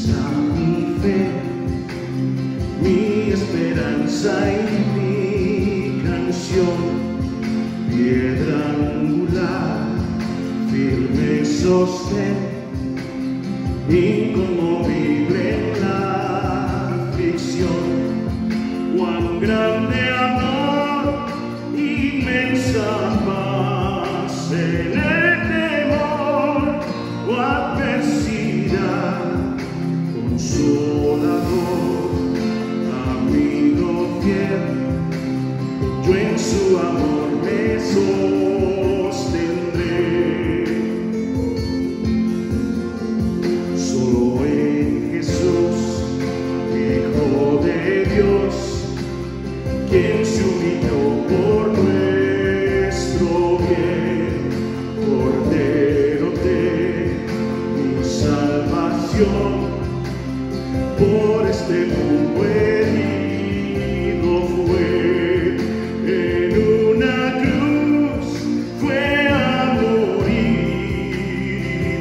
está mi fe, mi esperanza y mi canción, piedra angular, firme sostén, inconmovible en la aflicción. Cuán grande amor, inmensa paz en el temor o adversidad, consolador, amigo fiel, yo en su amor me sostendré. Solo en Jesús, Hijo de Dios, quien se humilló por nuestro bien, Cordero de mi salvación, por este mundo herido fue, en una cruz fue a morir,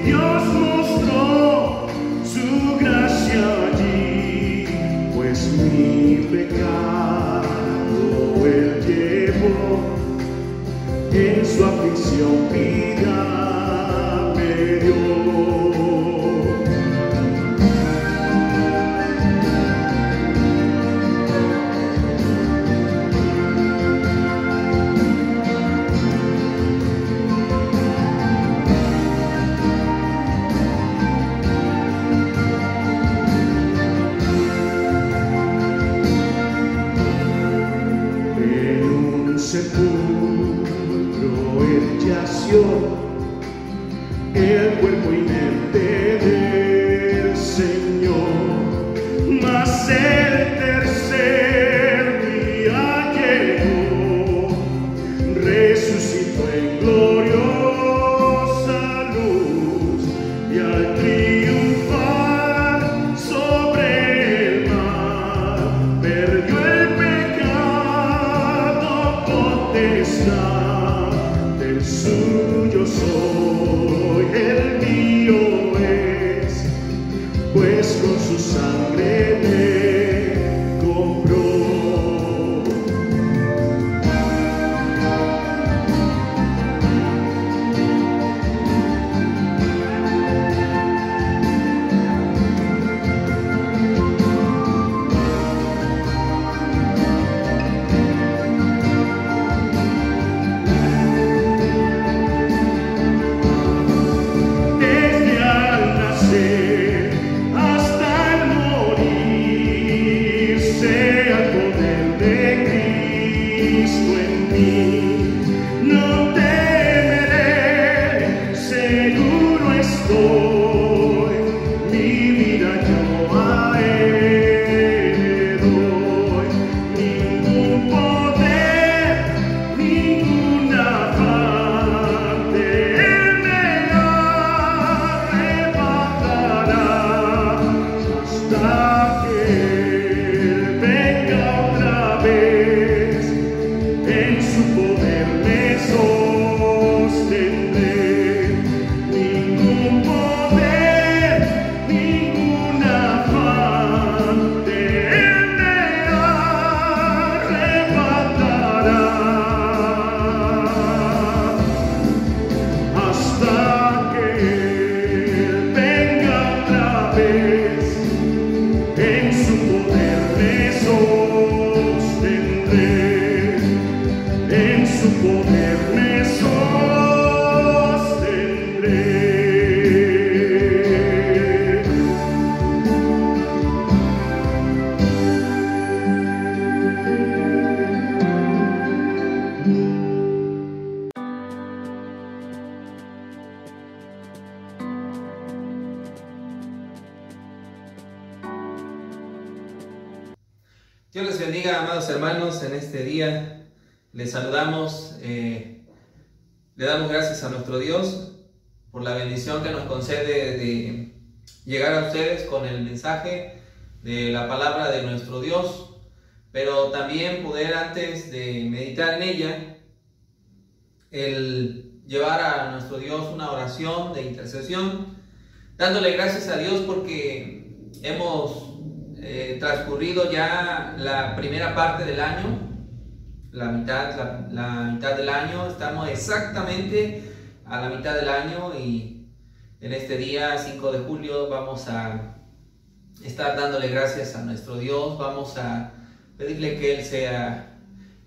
Dios mostró su gracia allí, pues mi pecado Él llevó, en su aflicción vida me dio. Sepulcro él yació, el cuerpo inerte del Señor, mas el tercer día llegó, resucitó en gloriosa luz, y al triunfar sobre el mar, perdió el del suyo soy, el mío es, pues con su sangre me compró. No temeré, seguro estoy, mi vida yo a Él doy. Ningún poder, ninguna parte Él me arrebatará, hasta que Él venga otra vez. En su poder me sostendré, ningún poder, ninguna afán de Él me arrebatará, hasta que Él venga otra vez. En su poder me sostendré, en su poder me sostendré. Dios les bendiga, amados hermanos, en este día. Les saludamos, le damos gracias a nuestro Dios por la bendición que nos concede de llegar a ustedes con el mensaje de la palabra de nuestro Dios, pero también poder, antes de meditar en ella, el llevar a nuestro Dios una oración de intercesión, dándole gracias a Dios porque hemos transcurrido ya la primera parte del año, la mitad del año. Estamos exactamente a la mitad del año y en este día 5 de julio vamos a estar dándole gracias a nuestro Dios. Vamos a pedirle que Él sea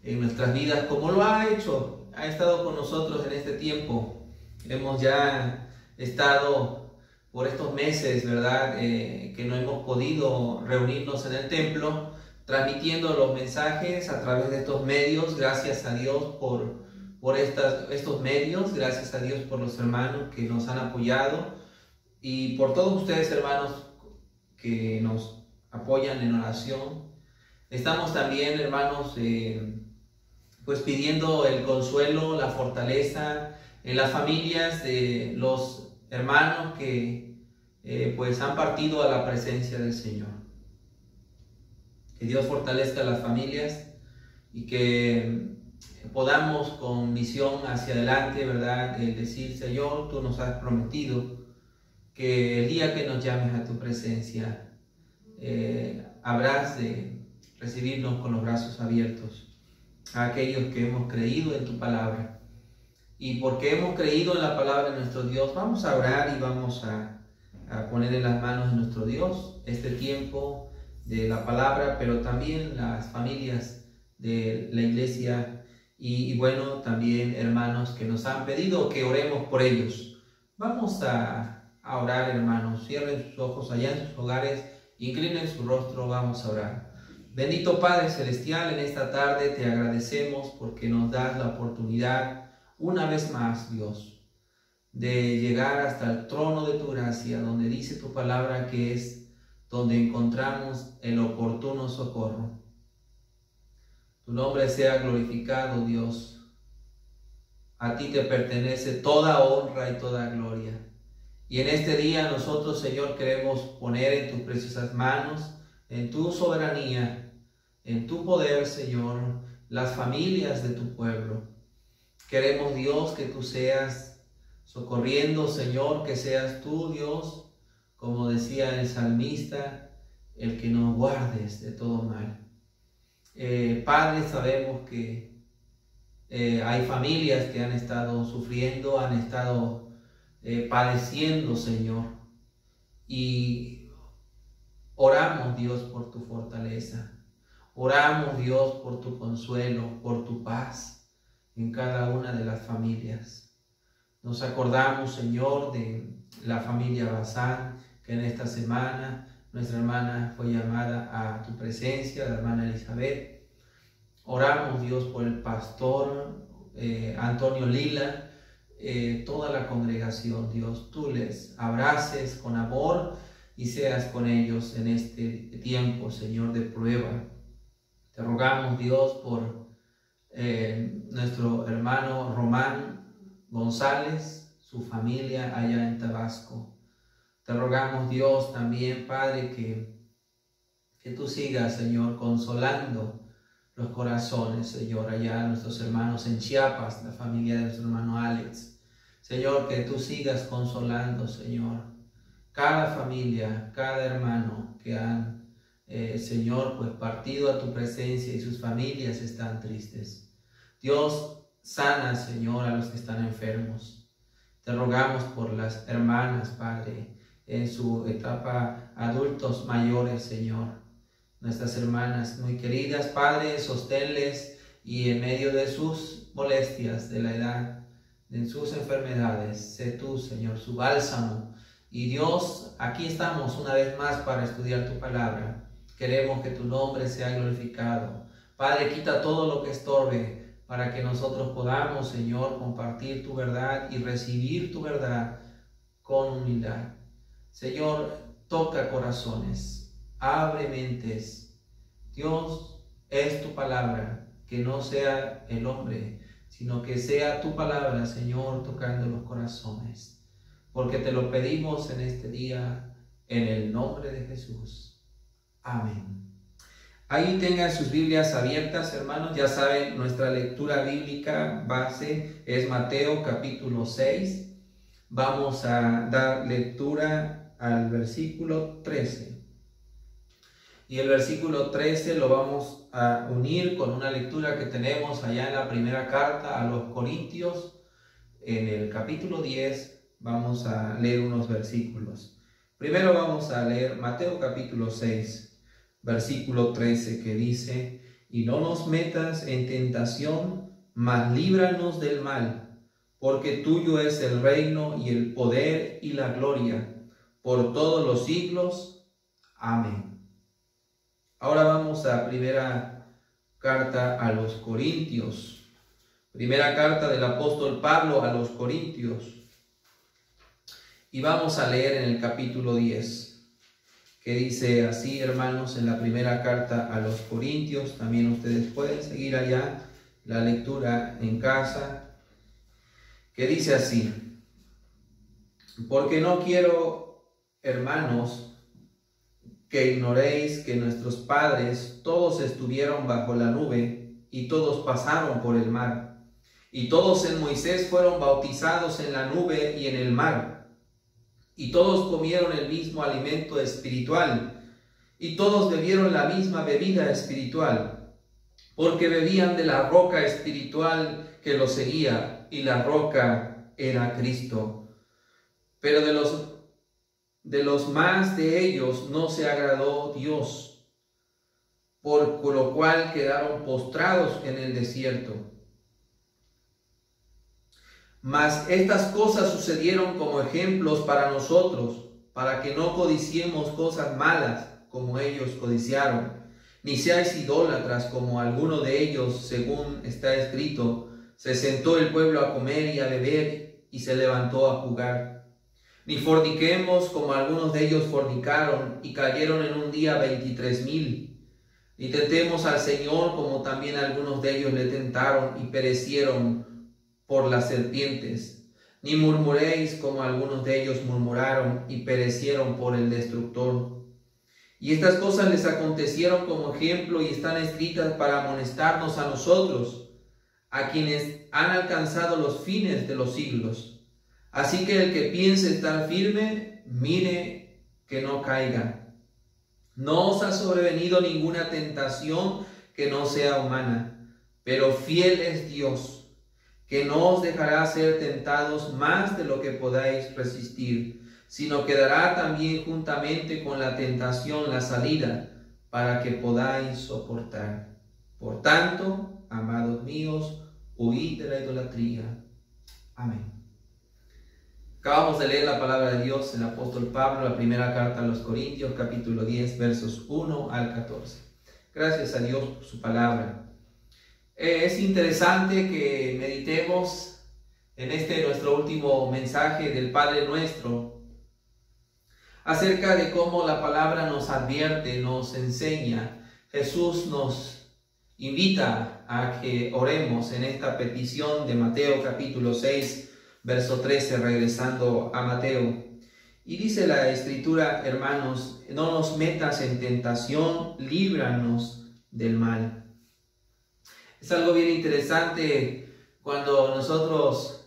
en nuestras vidas como lo ha hecho. Ha estado con nosotros en este tiempo. Hemos ya estado por estos meses, ¿verdad? Que no hemos podido reunirnos en el templo, transmitiendo los mensajes a través de estos medios. Gracias a Dios por estos medios. Gracias a Dios por los hermanos que nos han apoyado y por todos ustedes, hermanos, que nos apoyan en oración. Estamos también, hermanos, pues pidiendo el consuelo, la fortaleza en las familias de los hermanos que pues han partido a la presencia del Señor. Que Dios fortalezca a las familias y que podamos con visión hacia adelante, ¿verdad? Decir, Señor, tú nos has prometido que el día que nos llames a tu presencia, habrás de recibirnos con los brazos abiertos a aquellos que hemos creído en tu palabra. Y porque hemos creído en la palabra de nuestro Dios, vamos a orar y vamos a poner en las manos de nuestro Dios este tiempo de la palabra, pero también las familias de la iglesia y bueno, también hermanos que nos han pedido que oremos por ellos. Vamos a orar, hermanos. Cierren sus ojos allá en sus hogares, inclinen su rostro, vamos a orar. Bendito Padre Celestial, en esta tarde te agradecemos porque nos das la oportunidad una vez más, Dios, de llegar hasta el trono de tu gracia, donde dice tu palabra que es donde encontramos el oportuno socorro. Tu nombre sea glorificado, Dios. A ti te pertenece toda honra y toda gloria. Y en este día nosotros, Señor, queremos poner en tus preciosas manos, en tu soberanía, en tu poder, Señor, las familias de tu pueblo. Queremos, Dios, que tú seas socorriendo, Señor, que seas tú, Dios, como decía el salmista, el que nos guardes de todo mal. Padre, sabemos que hay familias que han estado sufriendo, han estado padeciendo, Señor, y oramos, Dios, por tu fortaleza. Oramos, Dios, por tu consuelo, por tu paz en cada una de las familias. Nos acordamos, Señor, de la familia Bazán, que en esta semana nuestra hermana fue llamada a tu presencia, la hermana Elizabeth. Oramos, Dios, por el pastor Antonio Lila, toda la congregación, Dios, tú les abraces con amor y seas con ellos en este tiempo, Señor, de prueba. Te rogamos, Dios, por nuestro hermano Román González, su familia allá en Tabasco. Te rogamos, Dios, también, Padre, que tú sigas, Señor, consolando los corazones, Señor, allá nuestros hermanos en Chiapas, la familia de nuestro hermano Alex. Señor, que tú sigas consolando, Señor, cada familia, cada hermano que han, Señor, pues partido a tu presencia y sus familias están tristes. Dios, sana, Señor, a los que están enfermos. Te rogamos por las hermanas, Padre, en su etapa adultos mayores, Señor. Nuestras hermanas muy queridas, Padre, sosténles y en medio de sus molestias de la edad, en sus enfermedades, sé tú, Señor, su bálsamo. Y Dios, aquí estamos una vez más para estudiar tu palabra. Queremos que tu nombre sea glorificado. Padre, quita todo lo que estorbe para que nosotros podamos, Señor, compartir tu verdad y recibir tu verdad con humildad. Señor, toca corazones, abre mentes. Dios, es tu palabra, que no sea el hombre, sino que sea tu palabra, Señor, tocando los corazones. Porque te lo pedimos en este día, en el nombre de Jesús. Amén. Ahí tengan sus Biblias abiertas, hermanos. Ya saben, nuestra lectura bíblica base es Mateo capítulo 6. Vamos a dar lectura al versículo 13. Y el versículo 13 lo vamos a unir con una lectura que tenemos allá en la primera carta a los Corintios. En el capítulo 10 vamos a leer unos versículos. Primero vamos a leer Mateo capítulo 6, versículo 13, que dice: y no nos metas en tentación, mas líbranos del mal, porque tuyo es el reino y el poder y la gloria, por todos los siglos. Amén. Ahora vamos a primera carta a los Corintios. Primera carta del apóstol Pablo a los Corintios. Y vamos a leer en el capítulo 10, que dice así, hermanos, en la primera carta a los Corintios. También ustedes pueden seguir allá la lectura en casa, que dice así: porque no quiero, hermanos, que ignoréis que nuestros padres todos estuvieron bajo la nube y todos pasaron por el mar, y todos en Moisés fueron bautizados en la nube y en el mar, y todos comieron el mismo alimento espiritual, y todos bebieron la misma bebida espiritual, porque bebían de la roca espiritual que los seguía, y la roca era Cristo. Pero de los más de ellos no se agradó Dios, por lo cual quedaron postrados en el desierto. Mas estas cosas sucedieron como ejemplos para nosotros, para que no codiciemos cosas malas como ellos codiciaron, ni seáis idólatras como alguno de ellos, según está escrito: se sentó el pueblo a comer y a beber, y se levantó a jugar. Ni forniquemos como algunos de ellos fornicaron, y cayeron en un día 23,000. Ni tentemos al Señor como también algunos de ellos le tentaron, y perecieron por las serpientes. Ni murmuréis como algunos de ellos murmuraron, y perecieron por el destructor. Y estas cosas les acontecieron como ejemplo, y están escritas para amonestarnos a nosotros, a quienes han alcanzado los fines de los siglos. Así que el que piense estar firme, mire que no caiga. No os ha sobrevenido ninguna tentación que no sea humana, pero fiel es Dios, que no os dejará ser tentados más de lo que podáis resistir, sino que dará también juntamente con la tentación la salida, para que podáis soportar. Por tanto, amados míos, huid de la idolatría. Amén. Acabamos de leer la palabra de Dios en el apóstol Pablo, la primera carta a los Corintios, capítulo 10, versos 1 al 14. Gracias a Dios por su palabra. Es interesante que meditemos en nuestro último mensaje del Padre Nuestro, acerca de cómo la palabra nos advierte, nos enseña. Jesús nos invita a que oremos en esta petición de Mateo capítulo 6, verso 13, regresando a Mateo. Y dice la Escritura, hermanos: no nos metas en tentación, líbranos del mal. Es algo bien interesante cuando nosotros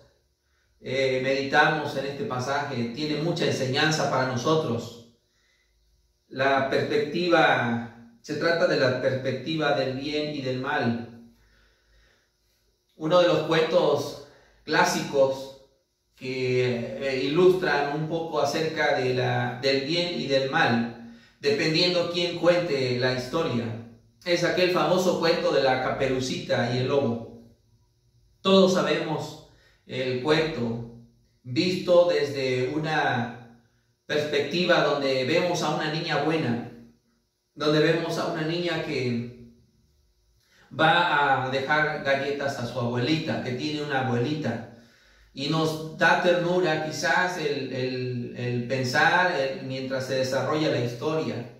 meditamos en este pasaje. Tiene mucha enseñanza para nosotros. La perspectiva, se trata de la perspectiva del bien y del mal. Uno de los cuentos clásicos que ilustran un poco acerca del bien y del mal, dependiendo quién cuente la historia, es aquel famoso cuento de la Caperucita y el lobo. Todos sabemos el cuento, visto desde una perspectiva donde vemos a una niña buena, donde vemos a una niña que va a dejar galletas a su abuelita, que tiene una abuelita. Y nos da ternura quizás el pensar mientras se desarrolla la historia.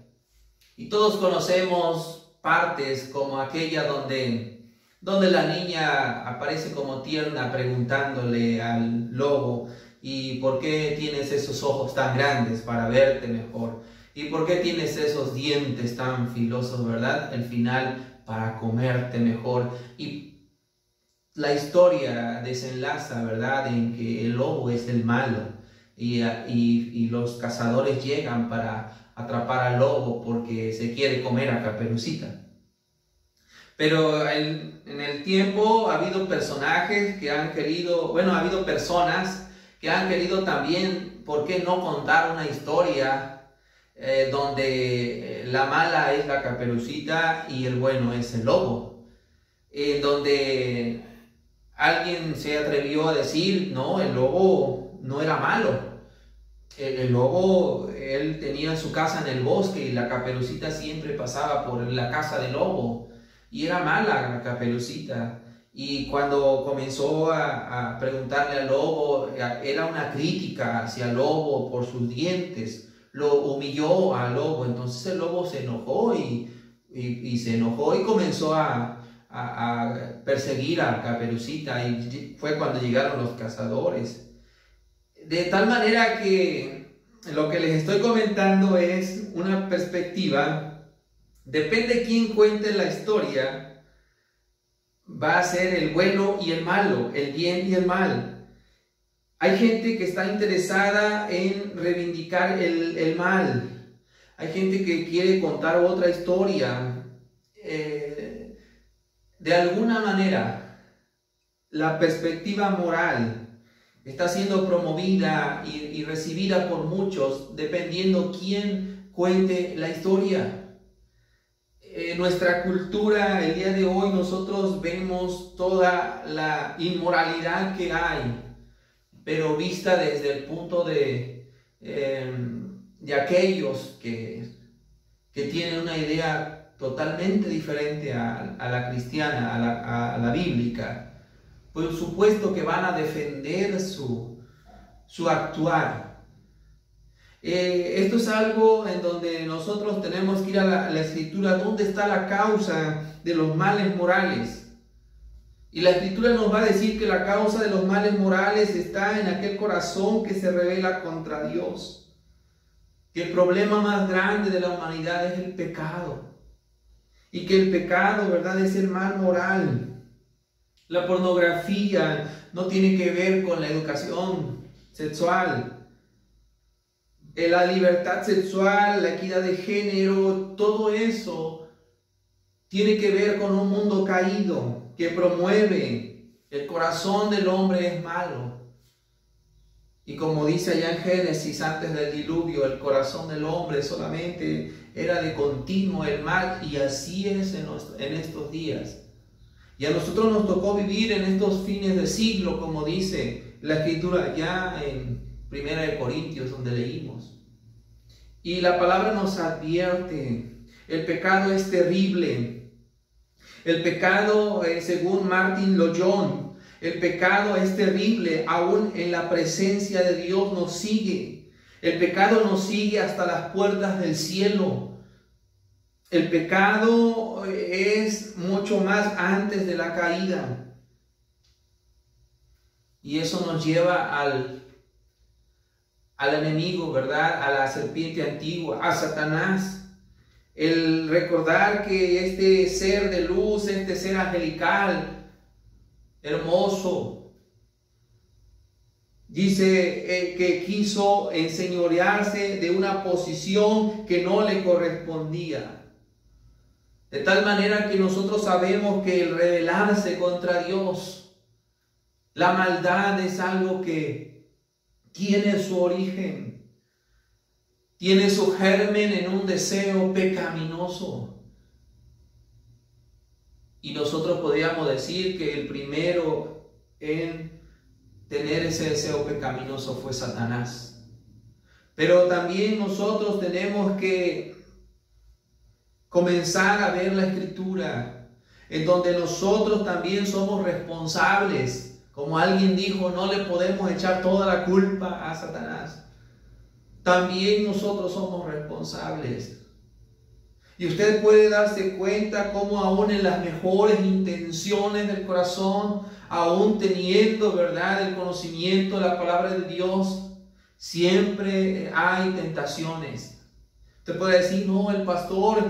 Y todos conocemos partes como aquella donde la niña aparece como tierna preguntándole al lobo: ¿y por qué tienes esos ojos tan grandes para verte mejor? ¿Y por qué tienes esos dientes tan filosos, verdad? Al final, para comerte mejor. Y la historia desenlaza, ¿verdad?, en que el lobo es el malo y los cazadores llegan para atrapar al lobo porque se quiere comer a Caperucita. Pero en el tiempo ha habido personajes que han querido, bueno, ha habido personas que han querido también, ¿por qué no contar una historia donde la mala es la Caperucita y el bueno es el lobo? Donde alguien se atrevió a decir, no, el lobo no era malo. El lobo, él tenía su casa en el bosque y la Caperucita siempre pasaba por la casa del lobo. Y era mala la Caperucita. Y cuando comenzó a preguntarle al lobo, era una crítica hacia el lobo por sus dientes. Lo humilló al lobo. Entonces el lobo se enojó y se enojó y comenzó a perseguir a Caperucita. Y fue cuando llegaron los cazadores. De tal manera que lo que les estoy comentando es una perspectiva. Depende quién cuente la historia, va a ser el bueno y el malo, el bien y el mal. Hay gente que está interesada en reivindicar el mal. Hay gente que quiere contar otra historia. De alguna manera, la perspectiva moral está siendo promovida y recibida por muchos, dependiendo quién cuente la historia. En nuestra cultura, el día de hoy, nosotros vemos toda la inmoralidad que hay, pero vista desde el punto de aquellos que tienen una idea totalmente diferente a la cristiana, a la bíblica. Por supuesto que van a defender su actuar. Esto es algo en donde nosotros tenemos que ir a la Escritura. ¿Dónde está la causa de los males morales? Y la Escritura nos va a decir que la causa de los males morales está en aquel corazón que se rebela contra Dios. Que el problema más grande de la humanidad es el pecado. Y que el pecado, ¿verdad?, es el mal moral. La pornografía no tiene que ver con la educación sexual. La libertad sexual, la equidad de género, todo eso tiene que ver con un mundo caído que promueve. El corazón del hombre es malo. Y como dice allá en Génesis, antes del diluvio, el corazón del hombre solamente era de continuo el mal, y así es en estos días. Y a nosotros nos tocó vivir en estos fines de siglo, como dice la Escritura ya en 1 Corintios, donde leímos. Y la palabra nos advierte, el pecado es terrible. El pecado, según Martin Lloyd, el pecado es terrible, aún en la presencia de Dios nos sigue. El pecado nos sigue hasta las puertas del cielo. El pecado es mucho más antes de la caída. Y eso nos lleva al enemigo, ¿verdad? A la serpiente antigua, a Satanás. El recordar que este ser de luz, este ser angelical, hermoso, dice que quiso enseñorearse de una posición que no le correspondía. De tal manera que nosotros sabemos que el rebelarse contra Dios, la maldad es algo que tiene su origen, tiene su germen en un deseo pecaminoso. Y nosotros podríamos decir que el primero en tener ese deseo pecaminoso fue Satanás. Pero también nosotros tenemos que comenzar a ver la Escritura, en donde nosotros también somos responsables. Como alguien dijo, no le podemos echar toda la culpa a Satanás. También nosotros somos responsables. Y usted puede darse cuenta cómo aún en las mejores intenciones del corazón, aún teniendo, ¿verdad?, el conocimiento de la palabra de Dios, siempre hay tentaciones. Usted puede decir, no, el pastor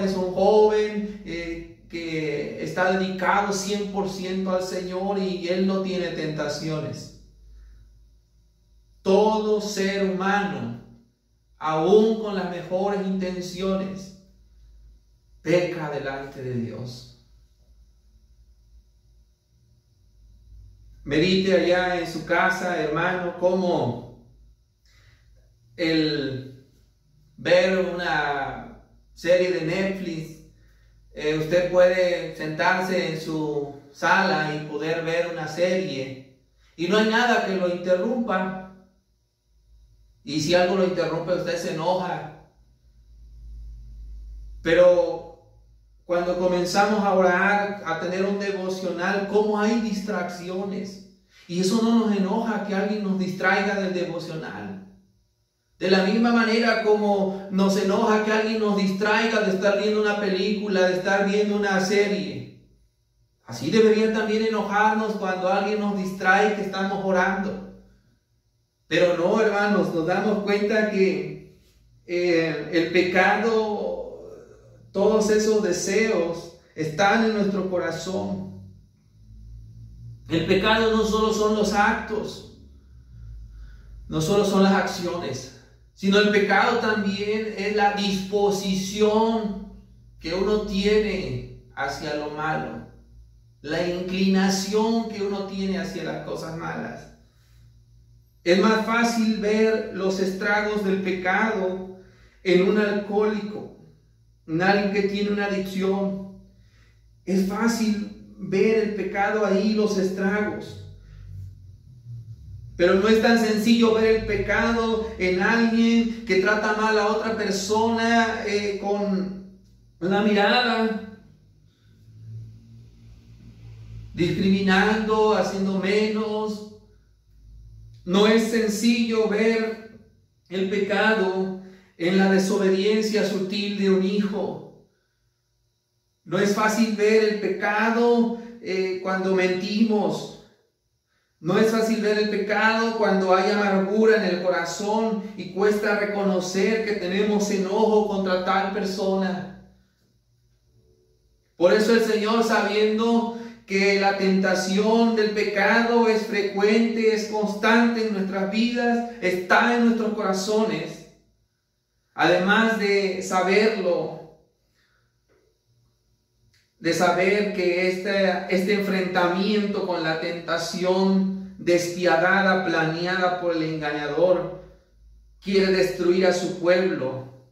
es un joven que está dedicado 100% al Señor y él no tiene tentaciones. Todo ser humano aún con las mejores intenciones, peca delante de Dios. Medite allá en su casa, hermano, cómo el ver una serie de Netflix, usted puede sentarse en su sala y poder ver una serie y no hay nada que lo interrumpa, y si algo lo interrumpe usted se enoja. Pero cuando comenzamos a orar, a tener un devocional, ¿cómo hay distracciones? Y eso no nos enoja que alguien nos distraiga del devocional. De la misma manera como nos enoja que alguien nos distraiga de estar viendo una película, de estar viendo una serie. Así debería también enojarnos cuando alguien nos distrae que estamos orando. Pero no, hermanos, nos damos cuenta que el pecado, todos esos deseos están en nuestro corazón. El pecado no solo son los actos, no solo son las acciones, sino el pecado también es la disposición que uno tiene hacia lo malo, la inclinación que uno tiene hacia las cosas malas. Es más fácil ver los estragos del pecado en un alcohólico, en alguien que tiene una adicción. Es fácil ver el pecado ahí, los estragos. Pero no es tan sencillo ver el pecado en alguien que trata mal a otra persona con una mirada, discriminando, haciendo menos. No es sencillo ver el pecado en la desobediencia sutil de un hijo. No es fácil ver el pecado cuando mentimos. No es fácil ver el pecado cuando hay amargura en el corazón y cuesta reconocer que tenemos enojo contra tal persona. Por eso el Señor, sabiendo que la tentación del pecado es frecuente, es constante en nuestras vidas, está en nuestros corazones, además de saberlo, de saber que este enfrentamiento con la tentación despiadada, planeada por el engañador, quiere destruir a su pueblo.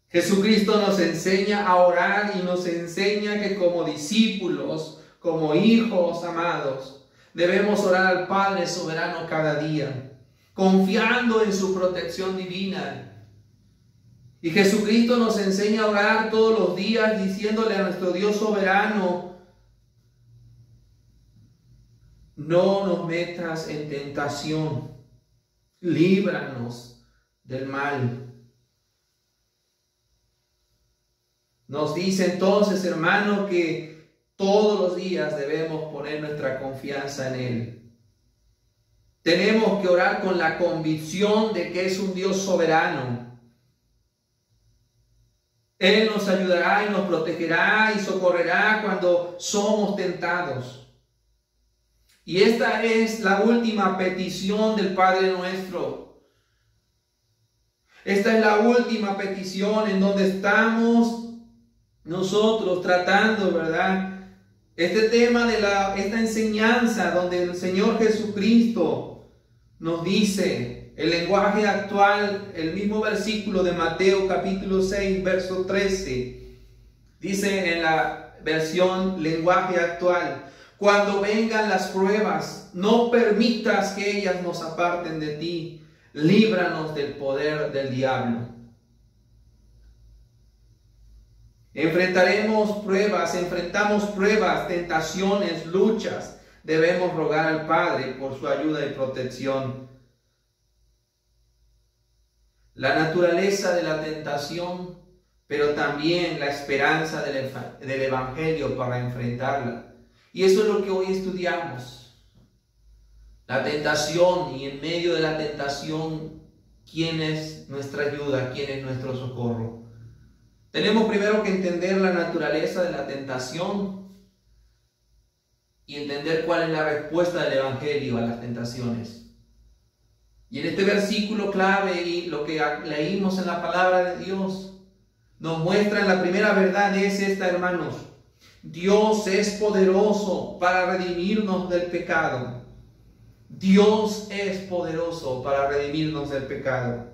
Jesucristo nos enseña a orar y nos enseña que como discípulos, como hijos amados, debemos orar al Padre soberano cada día, confiando en su protección divina. Y Jesucristo nos enseña a orar todos los días diciéndole a nuestro Dios soberano: no nos metas en tentación, líbranos del mal. Nos dice entonces, hermano, que todos los días debemos poner nuestra confianza en Él. Tenemos que orar con la convicción de que es un Dios soberano. Él nos ayudará y nos protegerá y socorrerá cuando somos tentados. Y esta es la última petición del Padre nuestro. Esta es la última petición en donde estamos nosotros tratando, ¿verdad? Este tema de esta enseñanza donde el Señor Jesucristo nos dice, el lenguaje actual, el mismo versículo de Mateo capítulo 6, verso 13, dice en la versión lenguaje actual: cuando vengan las pruebas, no permitas que ellas nos aparten de ti, líbranos del poder del diablo. Enfrentamos pruebas, tentaciones, luchas. Debemos rogar al Padre por su ayuda y protección. La naturaleza de la tentación, pero también la esperanza del Evangelio para enfrentarla. Y eso es lo que hoy estudiamos. La tentación, y en medio de la tentación, ¿quién es nuestra ayuda? ¿Quién es nuestro socorro? Tenemos primero que entender la naturaleza de la tentación y entender cuál es la respuesta del Evangelio a las tentaciones. Y en este versículo clave y lo que leímos en la palabra de Dios, nos muestra la primera verdad es esta, hermanos. Dios es poderoso para redimirnos del pecado. Dios es poderoso para redimirnos del pecado.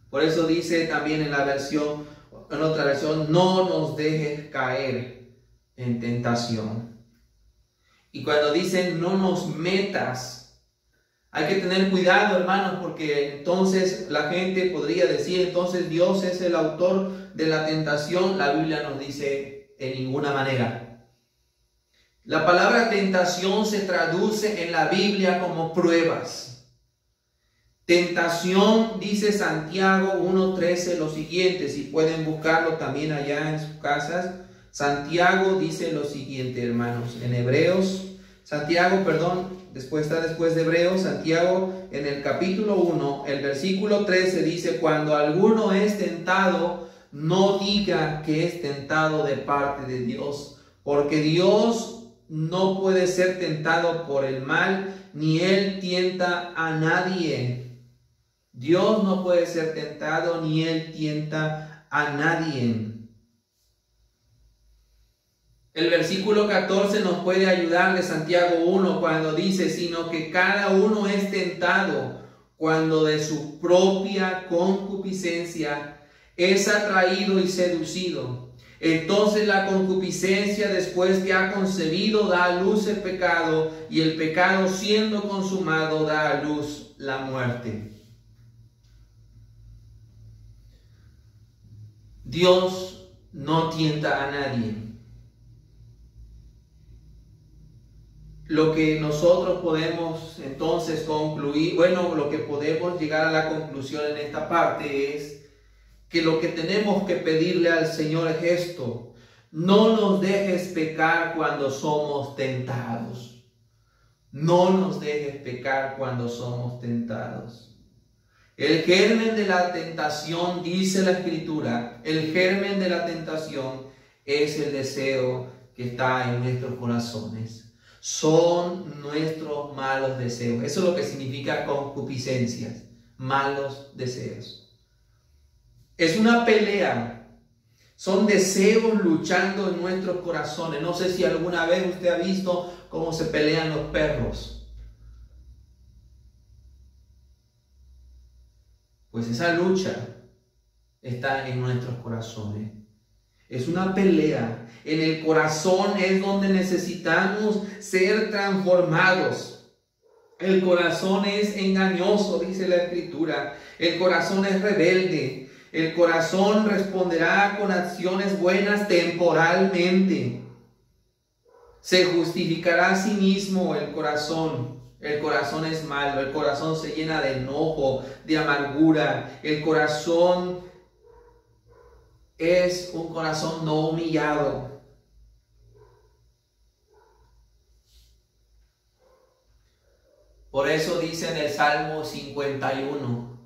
Por eso dice también en otra versión, no nos dejes caer en tentación. Y cuando dicen no nos metas, hay que tener cuidado, hermanos, porque entonces la gente podría decir, entonces Dios es el autor de la tentación. La Biblia nos dice en ninguna manera. La palabra tentación se traduce en la Biblia como pruebas. Tentación, dice Santiago 1:13 lo siguiente, si pueden buscarlo también allá en sus casas. Santiago dice lo siguiente, hermanos, en Hebreos, después de Hebreos, Santiago en el capítulo 1, el versículo 13 dice, cuando alguno es tentado, no diga que es tentado de parte de Dios, porque Dios no puede ser tentado por el mal, ni Él tienta a nadie. Dios no puede ser tentado, ni Él tienta a nadie. El versículo 14 nos puede ayudar de Santiago 1 cuando dice, sino que cada uno es tentado cuando de su propia concupiscencia es atraído y seducido. Entonces la concupiscencia, después que ha concebido, da a luz el pecado, y el pecado, siendo consumado, da a luz la muerte. Dios no tienta a nadie. Lo que nosotros podemos entonces concluir, lo que podemos llegar a la conclusión en esta parte es que lo que tenemos que pedirle al Señor es esto: no nos dejes pecar cuando somos tentados. No nos dejes pecar cuando somos tentados. El germen de la tentación, dice la Escritura, el germen de la tentación es el deseo que está en nuestros corazones. Son nuestros malos deseos. Eso es lo que significa concupiscencias, malos deseos. Es una pelea. Son deseos luchando en nuestros corazones. No sé si alguna vez usted ha visto cómo se pelean los perros. Pues esa lucha está en nuestros corazones. Es una pelea. En el corazón es donde necesitamos ser transformados. El corazón es engañoso, dice la Escritura. El corazón es rebelde. El corazón responderá con acciones buenas temporalmente. Se justificará a sí mismo el corazón. El corazón es malo. El corazón se llena de enojo, de amargura. El corazón es un corazón no humillado. Por eso dice en el Salmo 51,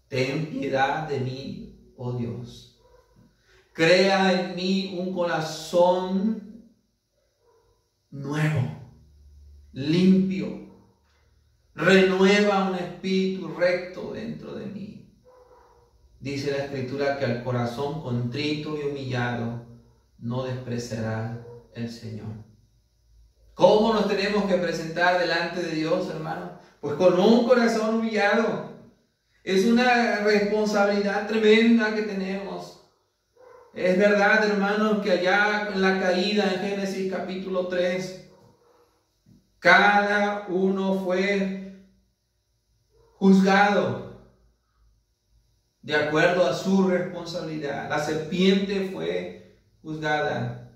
ten piedad de mí, oh Dios. Crea en mí un corazón nuevo, limpio. Renueva un espíritu recto dentro de mí. Dice la Escritura que al corazón contrito y humillado no despreciará el Señor. ¿Cómo nos tenemos que presentar delante de Dios, hermanos? Pues con un corazón humillado. Es una responsabilidad tremenda que tenemos. Es verdad, hermanos, que allá en la caída en Génesis capítulo 3, cada uno fue juzgado de acuerdo a su responsabilidad. La serpiente fue juzgada,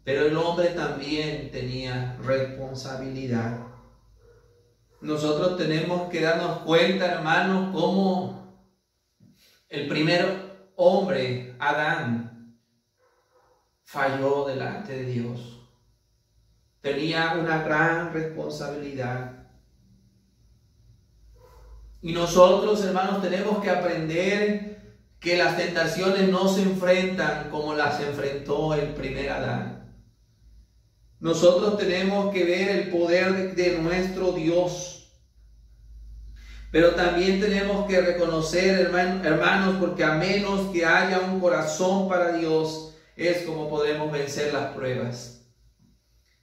pero el hombre también tenía responsabilidad. Nosotros tenemos que darnos cuenta, hermanos, cómo el primer hombre, Adán, falló delante de Dios. Tenía una gran responsabilidad. Y nosotros, hermanos, tenemos que aprender que las tentaciones no se enfrentan como las enfrentó el primer Adán. Nosotros tenemos que ver el poder de nuestro Dios. Pero también tenemos que reconocer, hermanos, porque a menos que haya un corazón para Dios, es como podremos vencer las pruebas.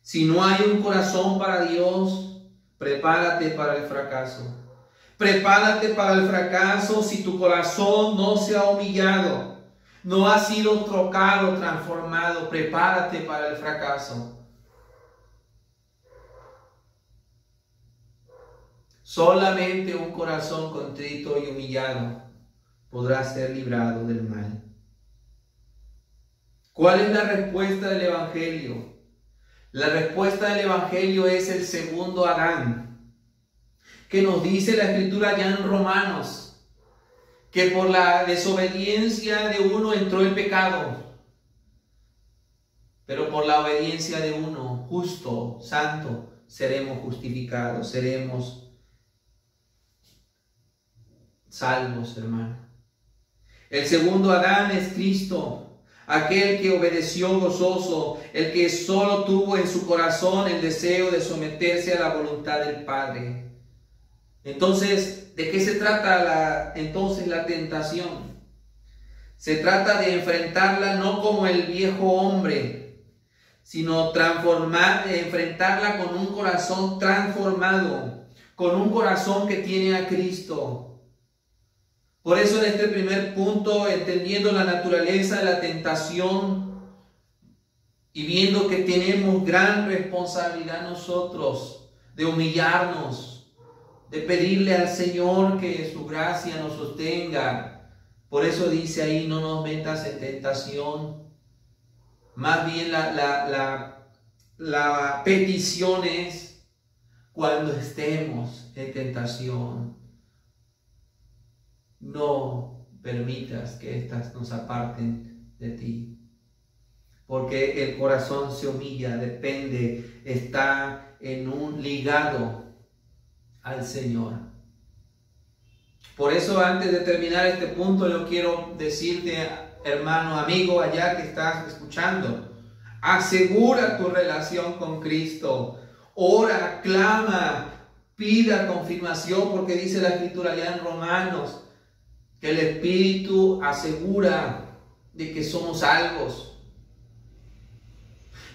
Si no hay un corazón para Dios, prepárate para el fracaso. Prepárate para el fracaso si tu corazón no se ha humillado, no ha sido trocado, transformado. Prepárate para el fracaso. Solamente un corazón contrito y humillado podrá ser librado del mal. ¿Cuál es la respuesta del Evangelio? La respuesta del Evangelio es el segundo Adán, que nos dice la Escritura ya en Romanos, que por la desobediencia de uno entró el pecado, pero por la obediencia de uno, justo, santo, seremos justificados, seremos salvos, hermano. El segundo Adán es Cristo, aquel que obedeció gozoso, el que solo tuvo en su corazón el deseo de someterse a la voluntad del Padre. Entonces, ¿de qué se trata la tentación? Se trata de enfrentarla no como el viejo hombre, sino enfrentarla con un corazón transformado, con un corazón que tiene a Cristo. Por eso en este primer punto, entendiendo la naturaleza de la tentación y viendo que tenemos gran responsabilidad nosotros de humillarnos, de pedirle al Señor que su gracia nos sostenga. Por eso dice ahí, no nos metas en tentación. Más bien la petición es cuando estemos en tentación. No permitas que éstas nos aparten de ti. Porque el corazón se humilla, depende, está ligado al Señor. Por eso, antes de terminar este punto, yo quiero decirte, hermano, amigo, allá que estás escuchando, asegura tu relación con Cristo. Ora, clama, pida confirmación, porque dice la Escritura allá en Romanos, que el Espíritu asegura de que somos salvos.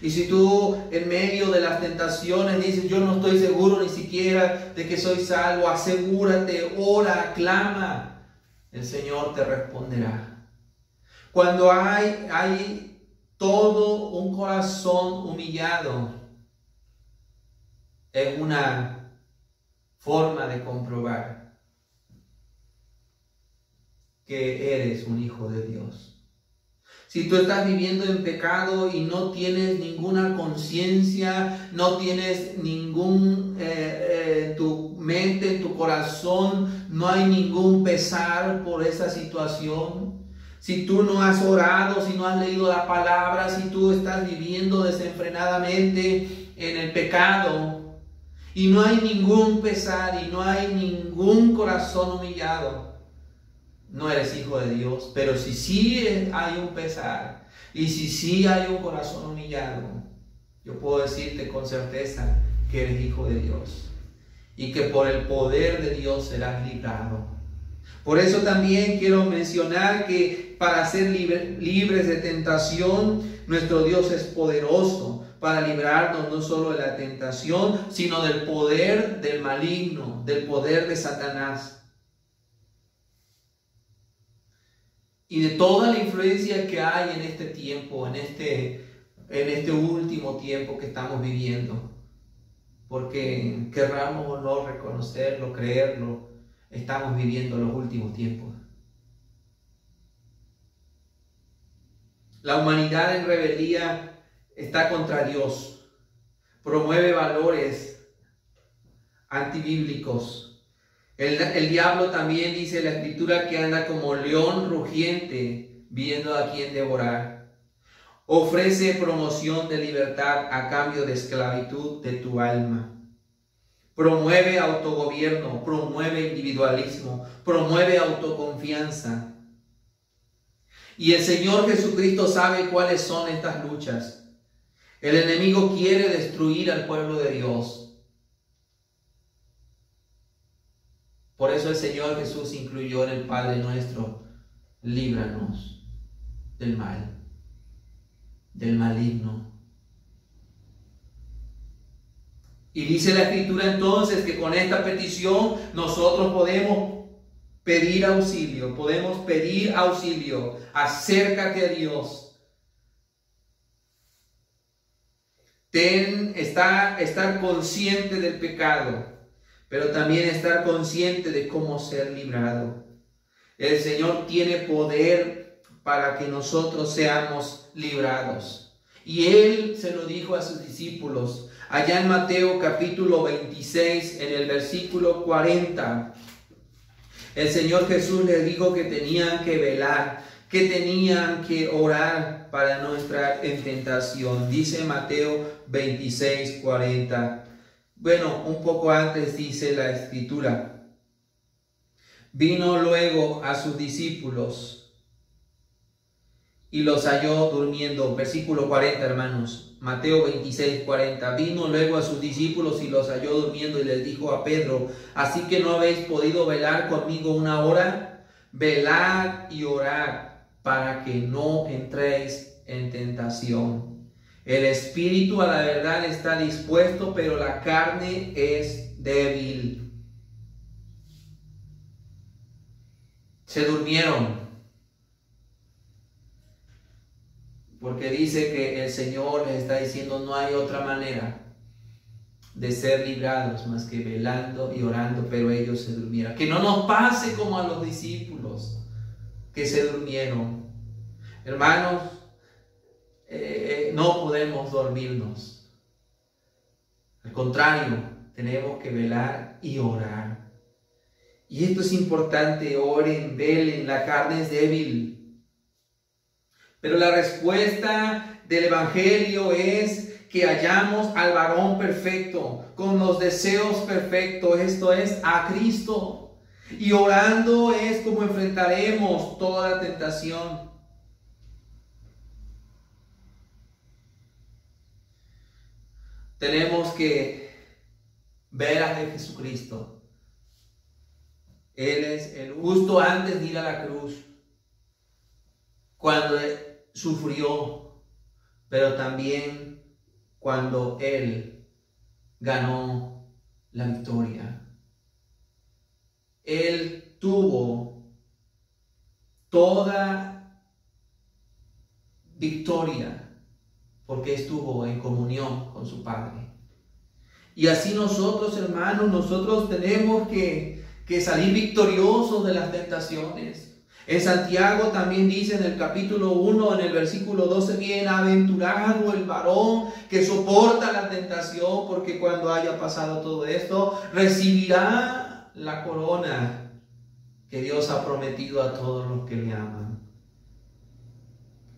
Y si tú en medio de las tentaciones dices, yo no estoy seguro ni siquiera de que soy salvo, asegúrate, ora, clama, el Señor te responderá. Cuando hay todo un corazón humillado, es una forma de comprobar que eres un hijo de Dios. Si tú estás viviendo en pecado y no tienes ninguna conciencia, no tienes en tu mente, en tu corazón, no hay ningún pesar por esa situación. Si tú no has orado, si no has leído la palabra, si tú estás viviendo desenfrenadamente en el pecado y no hay ningún pesar y no hay ningún corazón humillado, no eres hijo de Dios. Pero si sí hay un pesar y si sí hay un corazón humillado, yo puedo decirte con certeza que eres hijo de Dios y que por el poder de Dios serás librado. Por eso también quiero mencionar que para ser libres de tentación, nuestro Dios es poderoso para librarnos no solo de la tentación, sino del poder del maligno, del poder de Satanás. Y de toda la influencia que hay en este tiempo, en este último tiempo que estamos viviendo. Porque querramos o no reconocerlo, creerlo, estamos viviendo los últimos tiempos. La humanidad en rebeldía está contra Dios. Promueve valores antibíblicos. El diablo también dice la Escritura que anda como león rugiente viendo a quien devorar. Ofrece promoción de libertad a cambio de esclavitud de tu alma. Promueve autogobierno, promueve individualismo, promueve autoconfianza. Y el Señor Jesucristo sabe cuáles son estas luchas. El enemigo quiere destruir al pueblo de Dios. Por eso el Señor Jesús incluyó en el Padre nuestro: líbranos del mal, del maligno. Y dice la Escritura entonces que con esta petición nosotros podemos pedir auxilio, acércate a Dios. Estar consciente del pecado, pero también estar consciente de cómo ser librado. El Señor tiene poder para que nosotros seamos librados. Y Él se lo dijo a sus discípulos. Allá en Mateo capítulo 26, en el versículo 40, el Señor Jesús les dijo que tenían que velar, que tenían que orar para no entrar en tentación. Dice Mateo 26, 40. Bueno, un poco antes dice la Escritura: vino luego a sus discípulos y los halló durmiendo. Versículo 40, hermanos. Mateo 26, 40. Vino luego a sus discípulos y los halló durmiendo y les dijo a Pedro: ¿así que no habéis podido velar conmigo una hora? Velad y orad para que no entréis en tentación. El espíritu a la verdad está dispuesto, pero la carne es débil. Se durmieron, porque dice que el Señor les está diciendo: no hay otra manera de ser librados más que velando y orando, pero ellos se durmieron. Que no nos pase como a los discípulos que se durmieron. Hermanos, no podemos dormirnos. Al contrario, tenemos que velar y orar. Y esto es importante: oren, velen, la carne es débil. Pero la respuesta del Evangelio es que hallamos al varón perfecto, con los deseos perfectos, esto es, a Cristo. Y orando es como enfrentaremos toda tentación. Tenemos que ver a Jesucristo. Él es el justo antes de ir a la cruz, cuando sufrió, pero también cuando Él ganó la victoria. Él tuvo toda victoria porque estuvo en comunión con su Padre. Y así nosotros, hermanos, nosotros tenemos que salir victoriosos de las tentaciones. En Santiago también dice en el capítulo 1, en el versículo 12, bienaventurado el varón que soporta la tentación, porque cuando haya pasado todo esto, recibirá la corona que Dios ha prometido a todos los que le aman.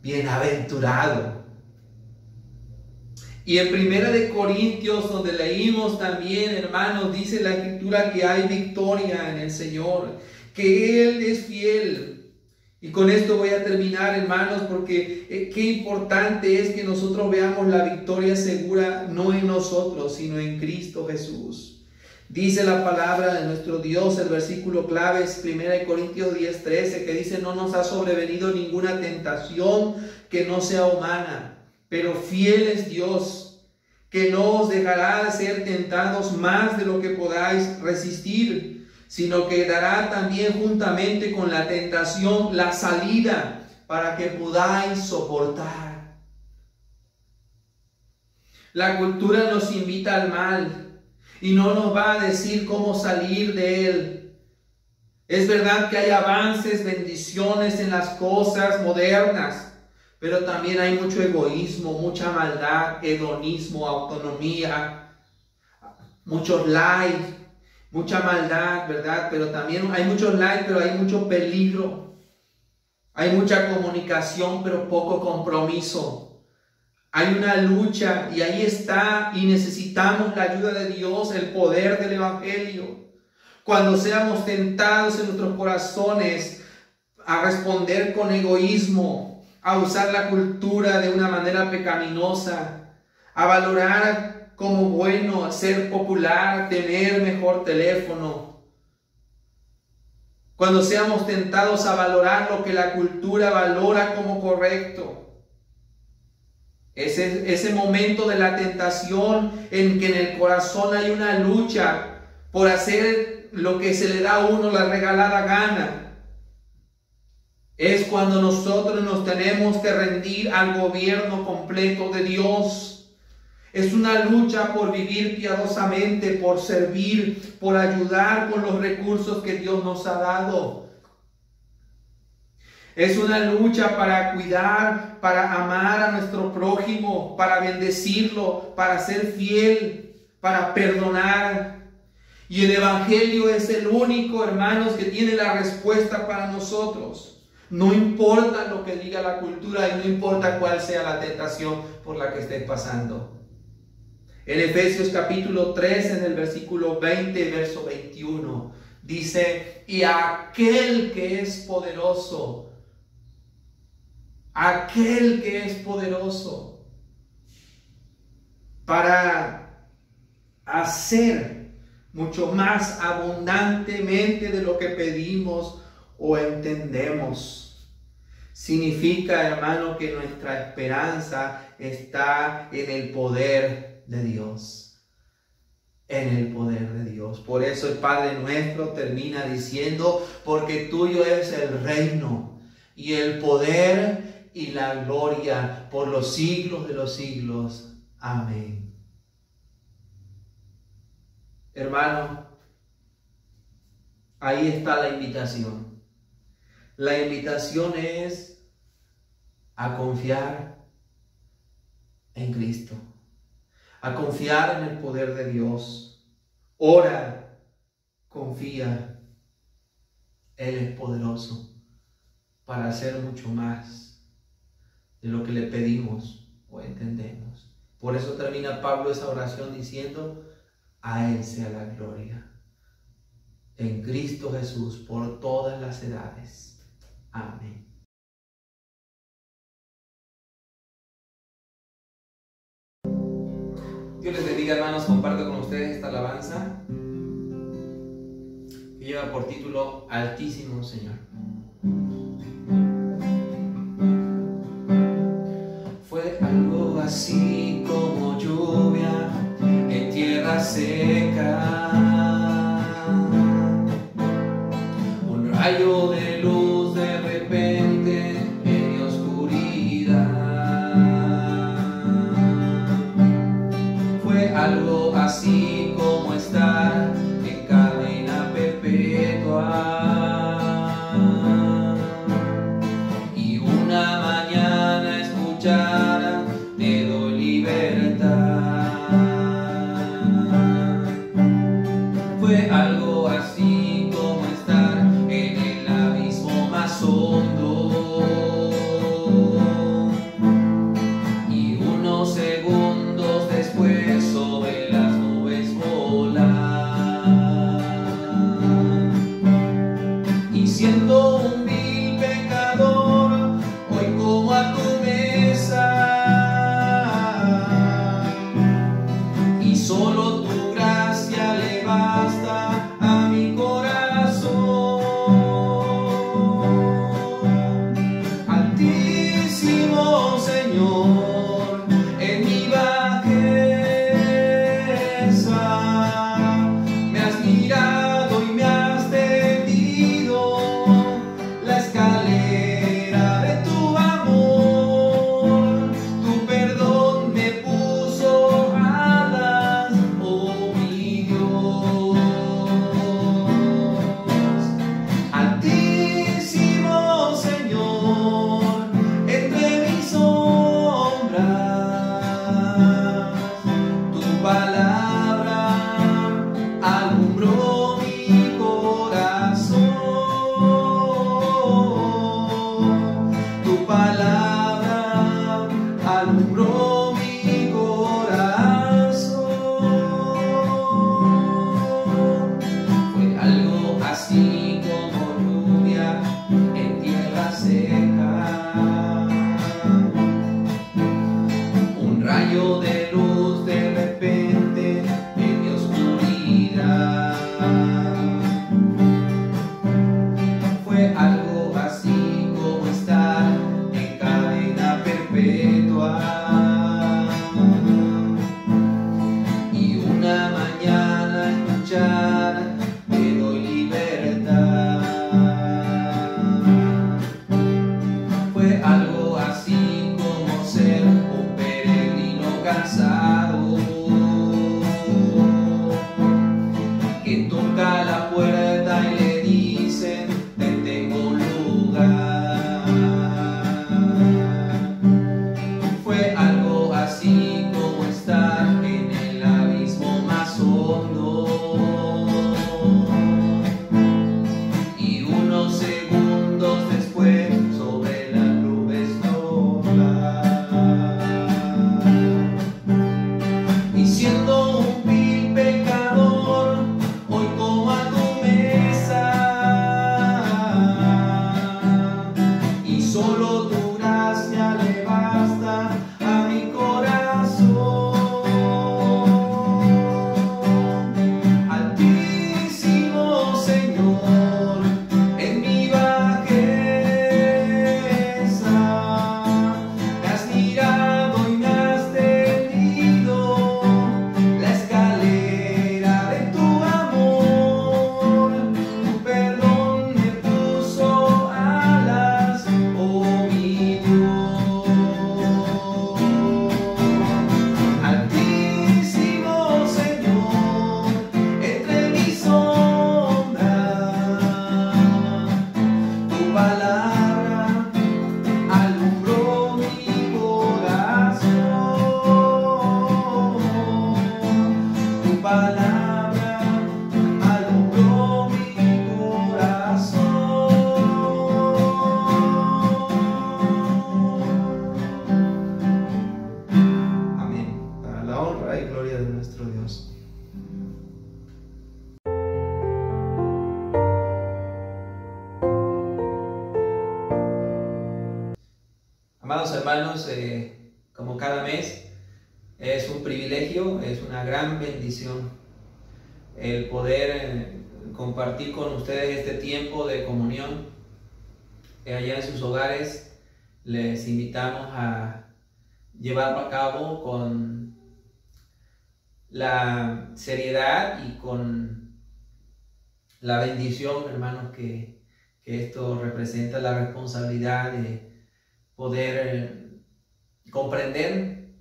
Bienaventurado. Y en Primera de Corintios, donde leímos también, hermanos, dice la Escritura que hay victoria en el Señor, que Él es fiel. Y con esto voy a terminar, hermanos, porque qué importante es que nosotros veamos la victoria segura no en nosotros, sino en Cristo Jesús. Dice la palabra de nuestro Dios, el versículo clave es 1 Corintios 10:13, que dice: no nos ha sobrevenido ninguna tentación que no sea humana, pero fiel es Dios, que no os dejará de ser tentados más de lo que podáis resistir, sino que dará también juntamente con la tentación la salida para que podáis soportar. La cultura nos invita al mal y no nos va a decir cómo salir de él. Es verdad que hay avances, bendiciones en las cosas modernas, pero también hay mucho egoísmo, mucha maldad, hedonismo, autonomía, muchos likes, mucha maldad, ¿verdad? Pero también hay muchos likes, pero hay mucho peligro. Hay mucha comunicación, pero poco compromiso. Hay una lucha y ahí está, y necesitamos la ayuda de Dios, el poder del Evangelio. Cuando seamos tentados en nuestros corazones a responder con egoísmo, a usar la cultura de una manera pecaminosa, a valorar como bueno ser popular, tener mejor teléfono, Cuando seamos tentados a valorar lo que la cultura valora como correcto. Ese momento de la tentación en que en el corazón hay una lucha por hacer lo que se le da a uno la regalada gana. Es cuando nosotros nos tenemos que rendir al gobierno completo de Dios. Es una lucha por vivir piadosamente, por servir, por ayudar con los recursos que Dios nos ha dado. Es una lucha para cuidar, para amar a nuestro prójimo, para bendecirlo, para ser fiel, para perdonar. Y el Evangelio es el único, hermanos, que tiene la respuesta para nosotros. No importa lo que diga la cultura y no importa cuál sea la tentación por la que estés pasando. En Efesios capítulo 3, en el versículo 20, verso 21, dice: y aquel que es poderoso, para hacer mucho más abundantemente de lo que pedimos o entendemos. Significa, hermano, que nuestra esperanza está en el poder de Dios. En el poder de Dios. Por eso el Padre nuestro termina diciendo: porque tuyo es el reino y el poder y la gloria por los siglos de los siglos. Amén. Hermano, ahí está la invitación. La invitación es a confiar en Cristo, a confiar en el poder de Dios. Ora, confía. Él es poderoso para hacer mucho más de lo que le pedimos o entendemos. Por eso termina Pablo esa oración diciendo: a Él sea la gloria en Cristo Jesús por todas las edades. Amén. Dios les bendiga, hermanos. Comparto con ustedes esta alabanza que lleva por título Altísimo Señor. Fue algo así como lluvia en tierra seca, un rayo de luz de repente en mi oscuridad. Fue algo así como estar en cadena perpetua y una mañana escuchar: te doy libertad. Fue algo así como estar en el abismo más hondo y unos segundos después sobre las nubes volar. Y siendo un vil pecador, hoy como a tu mesa, y solo tu gracia le basta a mi corazón. Altísimo Señor, en mi bajeza me has mirado y me has tendido la escalera de tu amor. Tu perdón me puso alas, oh mi Dios. Altísimo Señor, entre mis sombras, tu palabra alumbró mi corazón. Tu palabra alumbró mi corazón. Fue algo así como lluvia en tierra seca, un rayo de luz de repente en mi oscuridad. Fue algo así como ser un peregrino cansado que toca la puerta y le dicen: te tengo un lugar. Fue algo así como estar en el abismo más hondo y unos segundos después sobre las nubes flotar. Y siendo un vil pecador, hoy como a tu mesa, y solo tu gracia le basta a mi corazón. Altísimo Señor, en mi bajeza me has mirado y me has tendido la escalera de tu amor. Tu perdón me puso alas, oh mi Dios. Altísimo Señor, entre mis sombras, tu palabra alumbró mi corazón. Tu palabra alumbró mi corazón. Amén. Para la honra y gloria de nuestro Dios. Amados hermanos, como cada mes, es un privilegio, es una gran bendición el poder compartir con ustedes este tiempo de comunión. Allá en sus hogares les invitamos a llevarlo a cabo con la seriedad y con la bendición, hermanos, que esto representa, la responsabilidad de poder comprender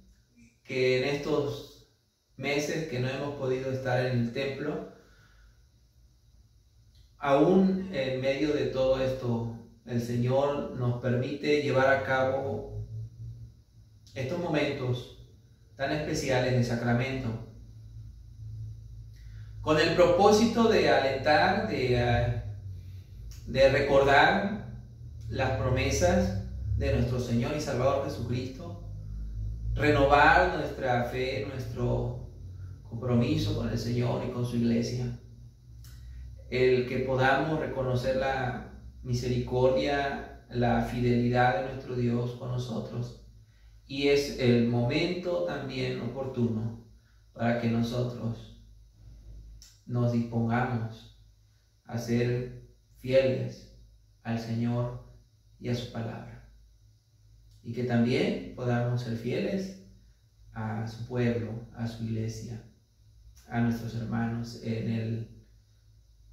que en estos meses que no hemos podido estar en el templo, aún en medio de todo esto, el Señor nos permite llevar a cabo estos momentos tan especiales de sacramento, con el propósito de alentar, de recordar las promesas de nuestro Señor y Salvador Jesucristo, renovar nuestra fe, nuestro compromiso con el Señor y con su iglesia, el que podamos reconocer la misericordia, la fidelidad de nuestro Dios con nosotros. Y es el momento también oportuno para que nosotros nos dispongamos a ser fieles al Señor y a su palabra. Y que también podamos ser fieles a su pueblo, a su iglesia, a nuestros hermanos, en el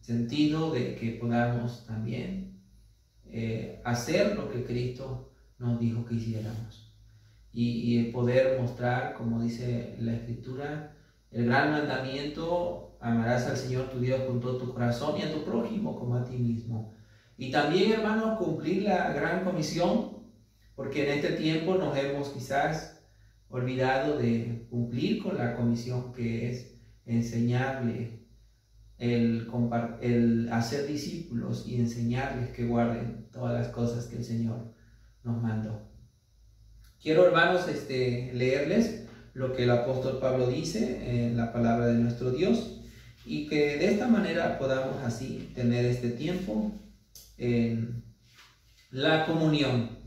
sentido de que podamos también hacer lo que Cristo nos dijo que hiciéramos. Y poder mostrar, como dice la Escritura, el gran mandamiento: amarás al Señor tu Dios con todo tu corazón y a tu prójimo como a ti mismo. Y también, hermanos, cumplir la gran comisión, porque en este tiempo nos hemos quizás olvidado de cumplir con la comisión, que es enseñarle, el hacer discípulos y enseñarles que guarden todas las cosas que el Señor nos mandó. Quiero, hermanos, leerles lo que el apóstol Pablo dice en la palabra de nuestro Dios, y que de esta manera podamos así tener este tiempo en la comunión,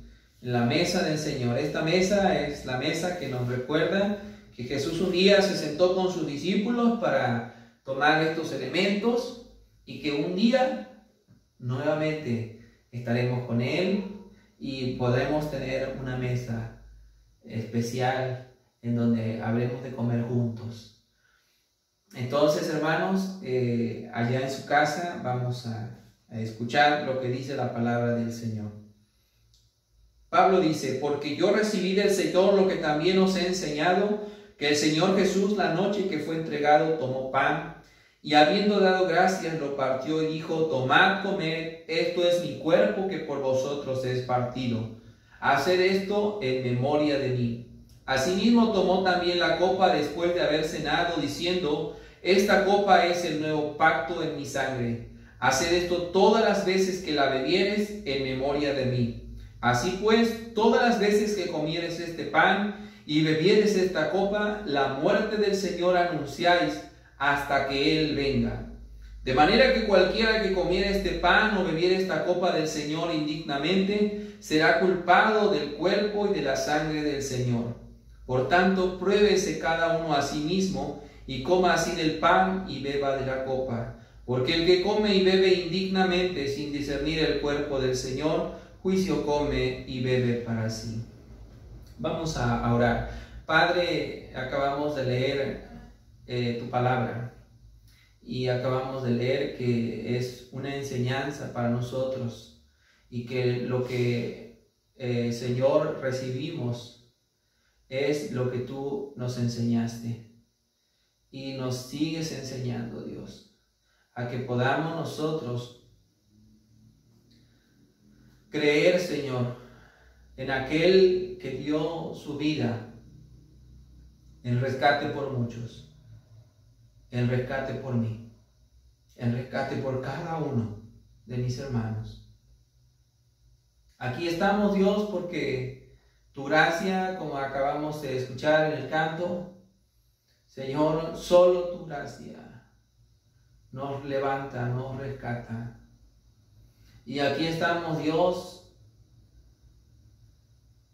en la mesa del Señor. Esta mesa es la mesa que nos recuerda que Jesús un día se sentó con sus discípulos para tomar estos elementos, y que un día nuevamente estaremos con Él y podremos tener una mesa especial en donde habremos de comer juntos. Entonces, hermanos, allá en su casa vamos a escuchar lo que dice la palabra del Señor. Pablo dice, porque yo recibí del Señor lo que también os he enseñado, que el Señor Jesús la noche que fue entregado tomó pan, y habiendo dado gracias lo partió y dijo, tomad, comed, esto es mi cuerpo que por vosotros es partido. Haced esto en memoria de mí. Asimismo tomó también la copa después de haber cenado, diciendo, esta copa es el nuevo pacto en mi sangre. Haced esto todas las veces que la bebieres en memoria de mí. Así pues, todas las veces que comieres este pan y bebieres esta copa, la muerte del Señor anunciáis hasta que Él venga. De manera que cualquiera que comiera este pan o bebiera esta copa del Señor indignamente, será culpado del cuerpo y de la sangre del Señor. Por tanto, pruébese cada uno a sí mismo y coma así del pan y beba de la copa. Porque el que come y bebe indignamente sin discernir el cuerpo del Señor, juicio come y bebe para sí. Vamos a orar. Padre, acabamos de leer tu palabra y acabamos de leer que es una enseñanza para nosotros y que lo que, Señor, recibimos es lo que tú nos enseñaste y nos sigues enseñando, Dios, a que podamos nosotros creer, Señor, en aquel que dio su vida en rescate por muchos, en rescate por mí, en rescate por cada uno de mis hermanos. Aquí estamos, Dios, porque tu gracia, como acabamos de escuchar en el canto, Señor, solo tu gracia nos levanta, nos rescata. Y aquí estamos, Dios,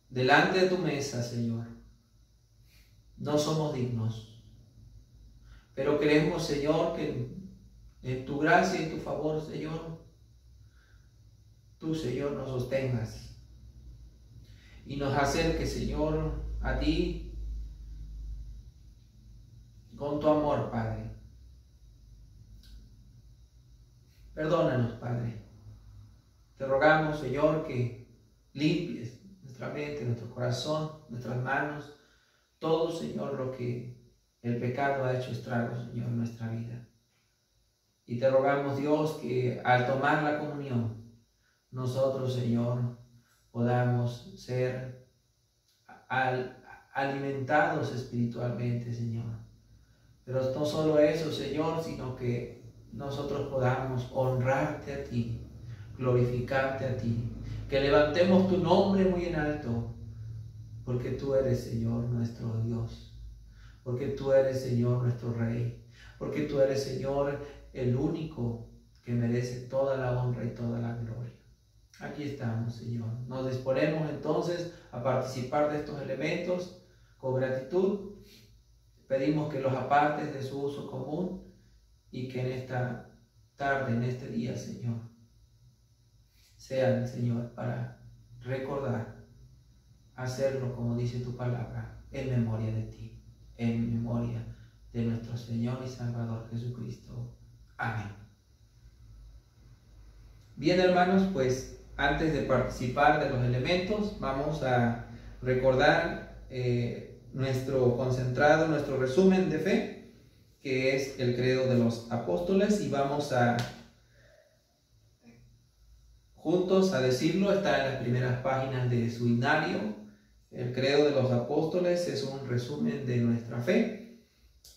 delante de tu mesa, Señor. No somos dignos, pero queremos, Señor, que en tu gracia y tu favor, Señor, tú, Señor, nos sostengas y nos acerques, Señor, a ti con tu amor, Padre. Perdónanos, Padre. Te rogamos, Señor, que limpies nuestra mente, nuestro corazón, nuestras manos, todo, Señor, lo que el pecado ha hecho estragos, Señor, en nuestra vida. Y te rogamos, Dios, que al tomar la comunión, nosotros, Señor, podamos ser alimentados espiritualmente, Señor. Pero no solo eso, Señor, sino que nosotros podamos honrarte a ti, glorificarte a ti, que levantemos tu nombre muy en alto, porque tú eres, Señor, nuestro Dios, porque tú eres, Señor, nuestro Rey, porque tú eres, Señor, el único que merece toda la honra y toda la gloria. Aquí estamos, Señor. Nos disponemos entonces a participar de estos elementos con gratitud. Pedimos que los apartes de su uso común y que en esta tarde, en este día, Señor, sean, Señor, para recordar, hacerlo como dice tu palabra, en memoria de ti, en memoria de nuestro Señor y Salvador Jesucristo. Amén. Bien, hermanos, pues antes de participar de los elementos, vamos a recordar nuestro concentrado, nuestro resumen de fe, que es el credo de los apóstoles, y vamos a juntos a decirlo. Está en las primeras páginas de su himnario. El credo de los apóstoles es un resumen de nuestra fe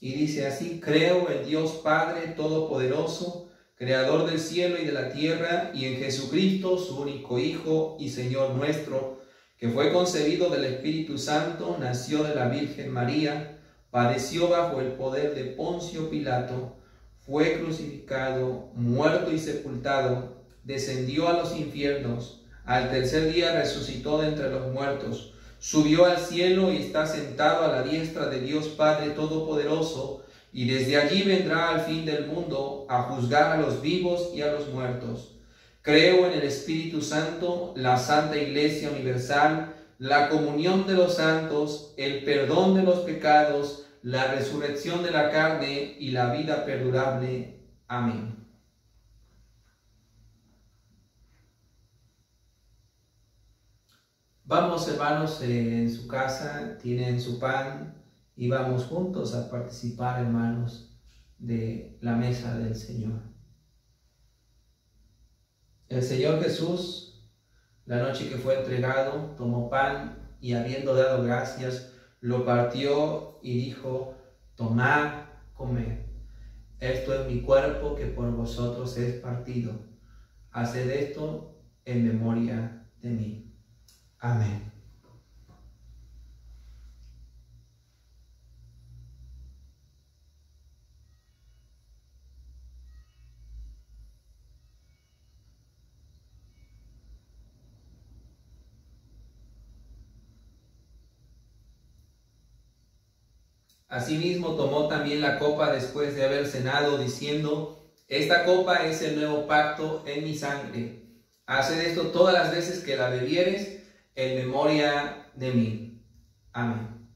y dice así: creo en Dios Padre Todopoderoso, Creador del cielo y de la tierra, y en Jesucristo, su único Hijo y Señor nuestro, que fue concebido del Espíritu Santo, nació de la Virgen María, padeció bajo el poder de Poncio Pilato, fue crucificado, muerto y sepultado, descendió a los infiernos, al tercer día resucitó de entre los muertos, subió al cielo y está sentado a la diestra de Dios Padre Todopoderoso, y desde allí vendrá al fin del mundo a juzgar a los vivos y a los muertos. Creo en el Espíritu Santo, la Santa Iglesia Universal, la comunión de los santos, el perdón de los pecados, la resurrección de la carne y la vida perdurable. Amén. Vamos, hermanos, en su casa, tienen su pan y vamos juntos a participar, hermanos, de la mesa del Señor. El Señor Jesús, la noche que fue entregado, tomó pan y habiendo dado gracias, lo partió y dijo: tomad, comed. Esto es mi cuerpo que por vosotros es partido. Haced esto en memoria de mí. Amén. Asimismo tomó también la copa después de haber cenado, diciendo: esta copa es el nuevo pacto en mi sangre. Haced esto todas las veces que la bebieres en memoria de mí. Amén.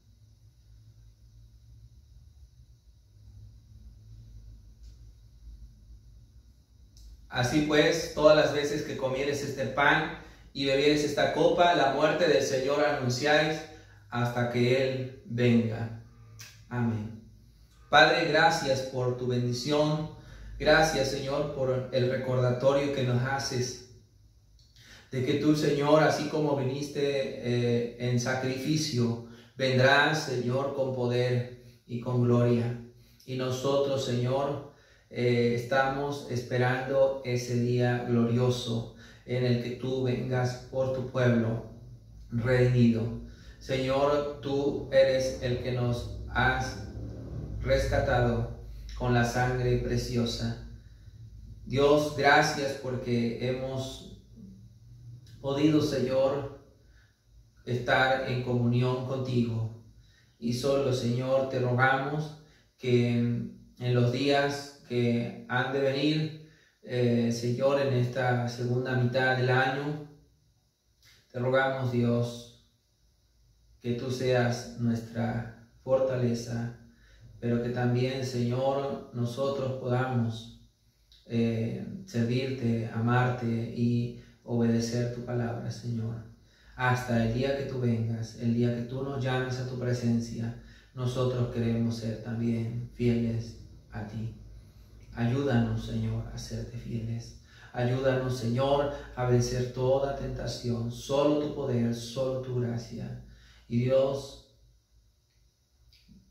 Así pues, todas las veces que comieres este pan y bebieres esta copa, la muerte del Señor anunciáis hasta que Él venga. Amén. Padre, gracias por tu bendición. Gracias, Señor, por el recordatorio que nos haces de que tú, Señor, así como viniste en sacrificio, vendrás, Señor, con poder y con gloria. Y nosotros, Señor, estamos esperando ese día glorioso en el que tú vengas por tu pueblo redimido. Señor, tú eres el que nos has rescatado con la sangre preciosa. Dios, gracias porque hemos podido, Señor, estar en comunión contigo. Y solo, Señor, te rogamos que en los días que han de venir, Señor, en esta segunda mitad del año, te rogamos, Dios, que tú seas nuestra fortaleza, pero que también, Señor, nosotros podamos servirte, amarte y obedecer tu palabra, Señor. Hasta el día que tú vengas, el día que tú nos llames a tu presencia, nosotros queremos ser también fieles a ti. Ayúdanos, Señor, a serte fieles. Ayúdanos, Señor, a vencer toda tentación. Solo tu poder, solo tu gracia. Y Dios,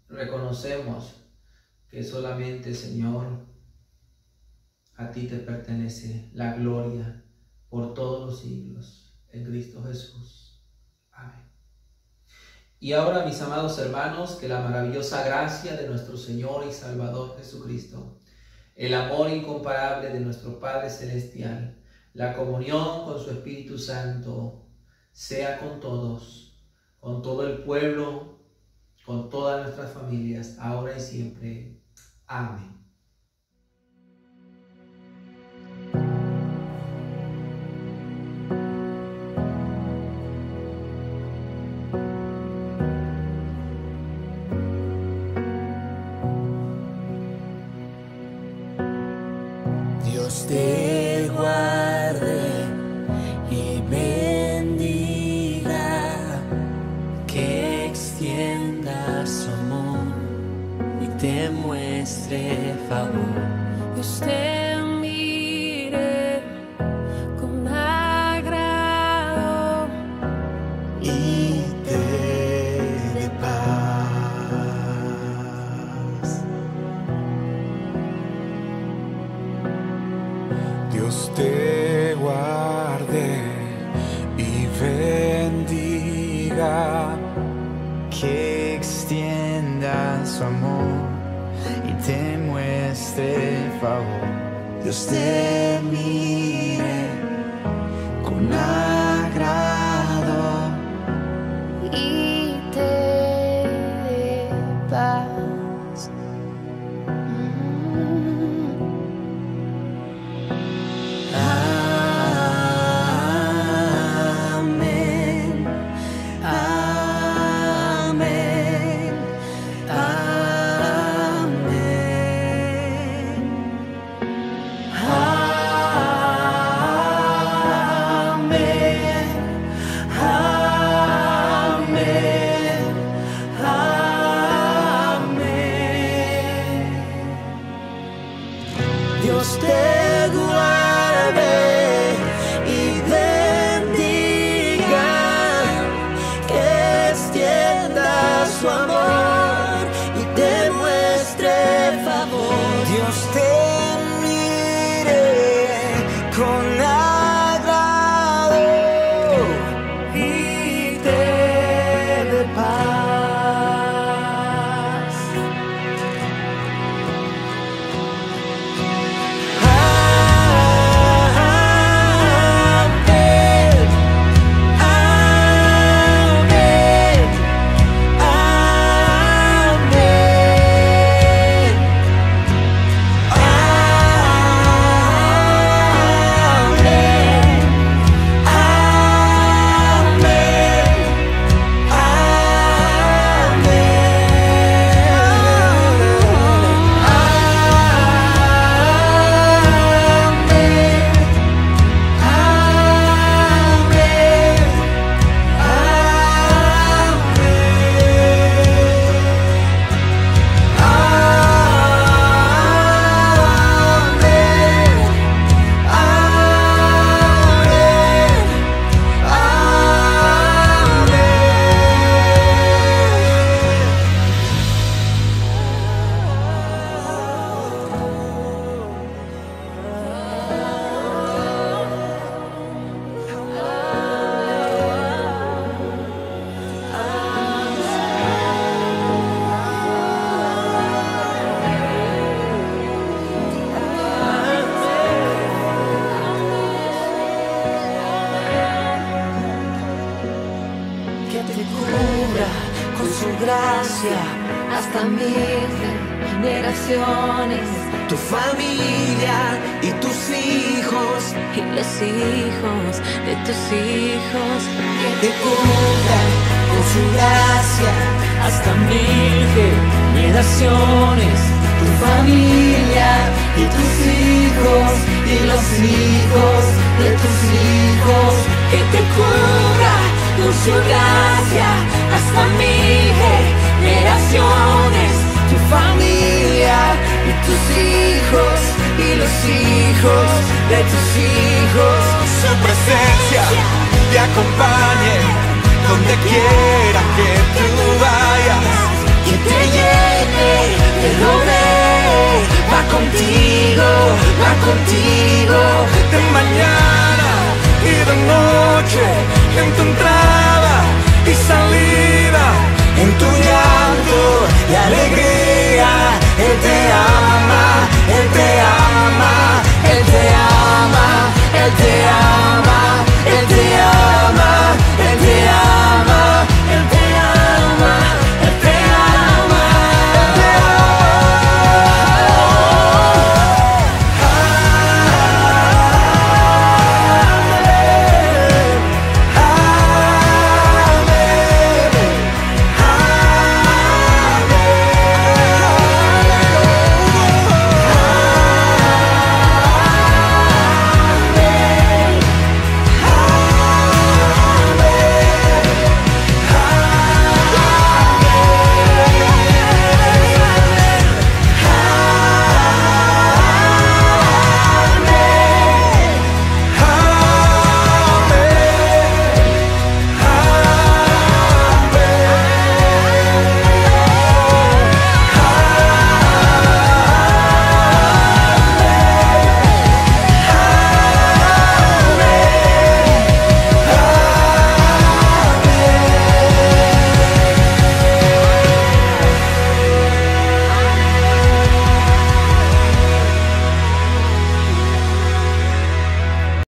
reconocemos que solamente, Señor, a ti te pertenece la gloria por todos los siglos, en Cristo Jesús. Amén. Y ahora, mis amados hermanos, que la maravillosa gracia de nuestro Señor y Salvador Jesucristo, el amor incomparable de nuestro Padre Celestial, la comunión con su Espíritu Santo, sea con todos, con todo el pueblo, con todas nuestras familias, ahora y siempre. Amén. Dios te guarde y bendiga, que extienda su amor y te muestre favor. Dios te mire con agrado y te dé paz. Dios te guarde y bendiga, que extienda su amor y te muestre favor. Dios te mire con agrado y te dé paz. Amén, amén, amén, amén. que te cubra con su gracia hasta 1000 generaciones, tu familia y tus hijos, y los hijos de tus hijos, que te cubra con su gracia hasta 1000 generaciones, tu familia y tus hijos y los hijos de tus hijos, que te cubra con su gracia hasta 1000 generaciones, tu familia y tus hijos y los hijos de tus hijos. Su presencia te acompañe donde quiera que tú vayas, que te llene, te rodee, va contigo, de mañana y de noche, en tu entrada y salida, en tu llanto y alegría. Él te ama, Él te ama, Él te ama, Él te ama.